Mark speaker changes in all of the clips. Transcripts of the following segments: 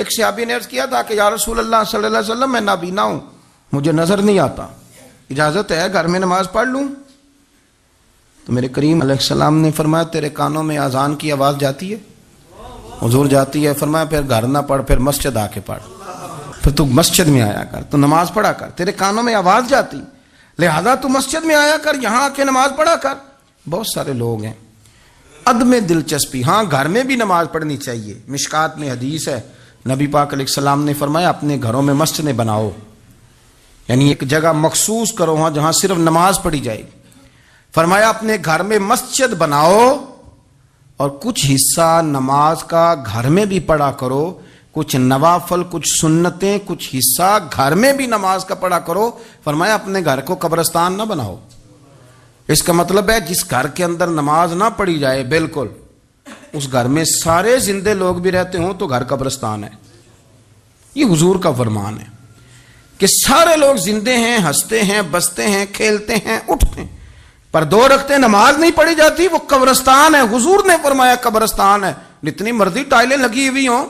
Speaker 1: ایک صحابی نے عرض کیا تھا کہ یا رسول اللہ صلی اللہ علیہ وسلم میں نابینا ہوں، مجھے نظر نہیں آتا، اجازت ہے گھر میں نماز پڑھ لوں؟ تو میرے کریم علیہ السلام نے فرمایا تیرے کانوں میں اذان کی آواز جاتی ہے؟ حضور جاتی ہے۔ فرمایا پھر گھر نہ پڑھ، پھر مسجد آ کے پڑھ، پھر تو مسجد میں آیا کر، تو نماز پڑھا کر، تیرے کانوں میں آواز جاتی، لہذا تو مسجد میں آیا کر، یہاں آ کے نماز پڑھا کر۔ بہت سارے لوگ ہیں عدم دلچسپی، ہاں گھر میں بھی نماز پڑھنی چاہیے۔ مشکات میں حدیث ہے، نبی پاک علیہ السلام نے فرمایا اپنے گھروں میں مسجدیں بناؤ، یعنی ایک جگہ مخصوص کرو ہاں جہاں صرف نماز پڑھی جائے گی۔ فرمایا اپنے گھر میں مسجد بناؤ اور کچھ حصہ نماز کا گھر میں بھی پڑھا کرو، کچھ نوافل، کچھ سنتیں، کچھ حصہ گھر میں بھی نماز کا پڑھا کرو۔ فرمایا اپنے گھر کو قبرستان نہ بناؤ۔ اس کا مطلب ہے جس گھر کے اندر نماز نہ پڑھی جائے بالکل، اس گھر میں سارے زندے لوگ بھی رہتے ہوں تو گھر قبرستان ہے۔ یہ حضور کا فرمان ہے کہ سارے لوگ زندے ہیں، ہنستے ہیں، بستے ہیں، کھیلتے ہیں، اٹھتے ہیں، پر 2 رکعتیں نماز نہیں پڑھی جاتی، وہ قبرستان ہے۔ حضور نے فرمایا قبرستان ہے۔ جتنی مرضی ٹائلیں لگی ہوئی ہوں،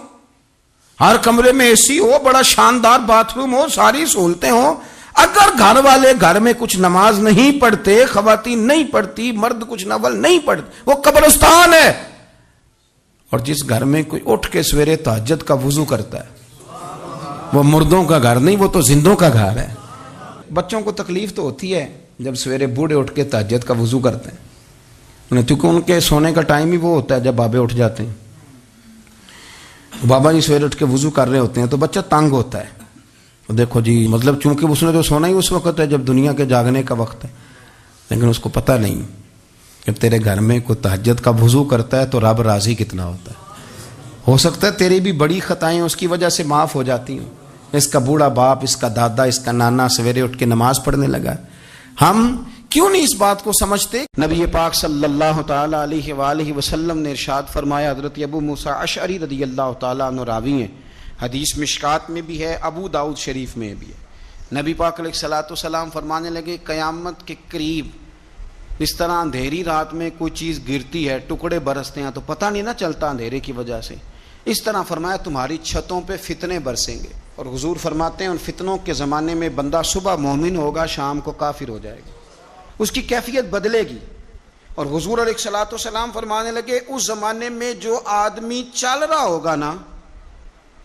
Speaker 1: ہر کمرے میں اے سی ہو، بڑا شاندار باتھ روم ہو، ساری سہولتیں ہوں، اگر گھر والے گھر میں کچھ نماز نہیں پڑھتے، خواتین نہیں پڑھتی، مرد کچھ نفل نہیں پڑھتے، وہ قبرستان ہے۔ اور جس گھر میں کوئی اٹھ کے سویرے تہجد کا وضو کرتا ہے، وہ مردوں کا گھر نہیں، وہ تو زندوں کا گھر ہے۔ بچوں کو تکلیف تو ہوتی ہے جب سویرے بوڑھے اٹھ کے تہجد کا وضو کرتے ہیں، کیونکہ ان کے سونے کا ٹائم ہی وہ ہوتا ہے جب بابے اٹھ جاتے ہیں۔ بابا جی سویرے اٹھ کے وضو کر رہے ہوتے ہیں تو بچہ تنگ ہوتا ہے، دیکھو جی مطلب چونکہ اس نے تو سونا ہی اس وقت ہے جب دنیا کے جاگنے کا وقت ہے، لیکن اس کو پتہ نہیں کہ تیرے گھر میں کوئی تہجد کا وضو کرتا ہے تو رب راضی کتنا ہوتا ہے۔ ہو سکتا ہے تیری بھی بڑی خطائیں اس کی وجہ سے معاف ہو جاتی ہیں۔ اس کا بوڑھا باپ، اس کا دادا، اس کا نانا سویرے اٹھ کے نماز پڑھنے لگا، ہم کیوں نہیں اس بات کو سمجھتے؟ نبی پاک صلی اللہ تعالی علیہ وآلہ وسلم نے ارشاد فرمایا، حضرت ابو موسیٰ اشعری رضی اللہ تعالیٰ عنہ راوی ہیں، حدیث مشکات میں بھی ہے، ابو داؤد شریف میں بھی ہے۔ نبی پاک علیہ السلام فرمانے لگے قیامت کے قریب اس طرح اندھیری رات میں کوئی چیز گرتی ہے، ٹکڑے برستے ہیں تو پتہ نہیں نہ چلتا اندھیرے کی وجہ سے، اس طرح فرمایا تمہاری چھتوں پہ فتنے برسیں گے۔ اور حضور فرماتے ہیں ان فتنوں کے زمانے میں بندہ صبح مومن ہوگا، شام کو کافر ہو جائے گا، اس کی کیفیت بدلے گی۔ اور حضور علیہ السلام فرمانے لگے اس زمانے میں جو آدمی چل رہا ہوگا نا،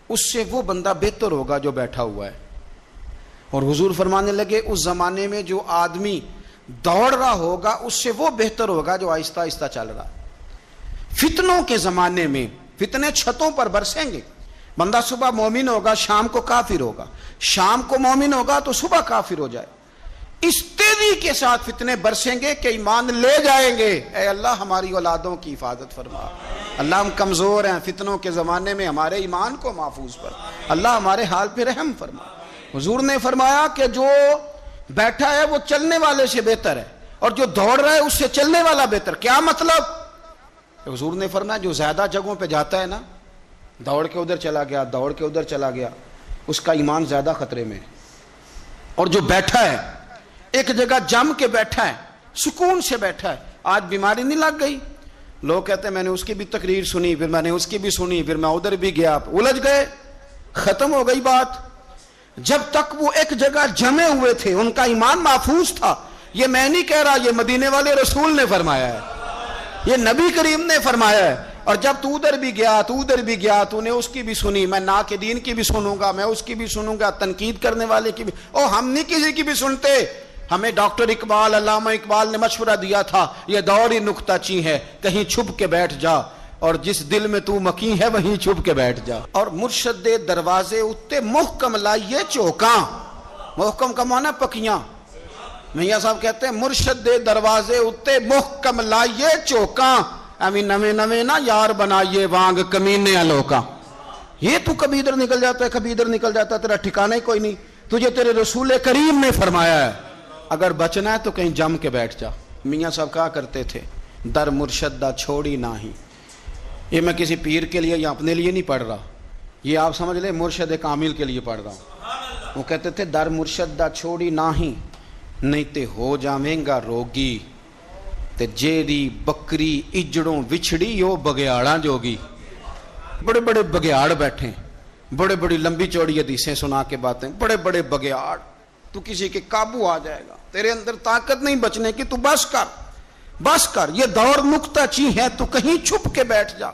Speaker 1: اس سے وہ بندہ بہتر ہوگا جو بیٹھا ہوا ہے۔ اور حضور فرمانے لگے اس زمانے میں جو آدمی دوڑ رہا ہوگا، اس سے وہ بہتر ہوگا جو آہستہ آہستہ چل رہا ہے۔ فتنوں کے زمانے میں فتنے چھتوں پر برسیں گے، بندہ صبح مومن ہوگا، شام کو کافر ہوگا، شام کو مومن ہوگا تو صبح کافر ہو جائے۔ اس تیزی کے ساتھ فتنے برسیں گے کہ ایمان لے جائیں گے۔ اے اللہ ہماری اولادوں کی حفاظت فرما، اللہ ہم کمزور ہیں، فتنوں کے زمانے میں ہمارے ایمان کو محفوظ کر، اللہ ہمارے حال پہ رحم فرما۔ حضور نے فرمایا کہ جو بیٹھا ہے وہ چلنے والے سے بہتر ہے، اور جو دوڑ رہا ہے اس سے چلنے والا بہتر۔ کیا مطلب؟ حضور نے فرمایا جو زیادہ جگہوں پہ جاتا ہے نا، دوڑ کے ادھر چلا گیا، دوڑ کے ادھر چلا گیا، اس کا ایمان زیادہ خطرے میں ہے۔ اور جو بیٹھا ہے ایک جگہ جم کے بیٹھا ہے، سکون سے بیٹھا ہے، آج بیماری نہیں لگ گئی، لوگ کہتے ہیں میں نے اس کی بھی تقریر سنی، پھر میں نے اس کی بھی سنی، پھر میں ادھر بھی گیا، الجھ گئے، ختم ہو گئی بات۔ جب تک وہ ایک جگہ جمے ہوئے تھے ان کا ایمان محفوظ تھا۔ یہ میں نہیں کہہ رہا، یہ مدینے والے رسول نے فرمایا ہے، یہ نبی کریم نے فرمایا ہے۔ اور جب تو ادھر بھی گیا، تو ادھر بھی گیا، تو نے اس کی بھی سنی، میں ناقدین کی بھی سنوں گا، میں اس کی بھی سنوں گا، تنقید کرنے والے کی بھی، ہم نہیں کسی کی بھی سنتے۔ ہمیں ڈاکٹر اقبال، علامہ اقبال نے مشورہ دیا تھا، یہ دور ہی نکتہ چیں ہے، کہیں چھپ کے بیٹھ جا، اور جس دل میں تو مکیں ہے وہیں چھپ کے بیٹھ جا۔ اور مرشد دے دروازے اتے محکم لائیے چوکاں، محکم کا معنی پکیاں۔ میاں صاحب کہتے ہیں مرشد دے دروازے اتے محکم لائیے چوکاں، ایویں نویں نویں نہ یار بنائیے وانگ کمینے لوکاں۔ یہ تو کبھی ادھر نکل جاتا ہے، کبھی ادھر نکل جاتا ہے، تیرا ٹھکانہ ہی کوئی نہیں۔ تجھے تیرے رسول کریم نے فرمایا ہے اگر بچنا ہے تو کہیں جم کے بیٹھ جا۔ میاں صاحب کہا کرتے تھے در مرشد دا چھوڑی نہیں۔ یہ میں کسی پیر کے لیے یا اپنے لیے نہیں پڑھ رہا، یہ آپ سمجھ لیں مرشد کامل کے لیے پڑھ رہا ہوں۔ وہ کہتے تھے در مرشد دا چھوڑی نہیں، نہیں تے ہو جاویں گا روگی، تے جیری بکری اجڑوں وچھڑی یو بگیاڑاں جوگی۔ بڑے بڑے بگیاڑ بیٹھے، بڑے بڑی لمبی چوڑی حدیثیں سنا کے باتیں، بڑے بڑے بگیاڑ، تو کسی کے قابو آ جائے گا، تیرے اندر طاقت نہیں بچنے کی، تو بس کر، یہ دور نکتہ چی ہے، تو کہیں چھپ کے بیٹھ جا۔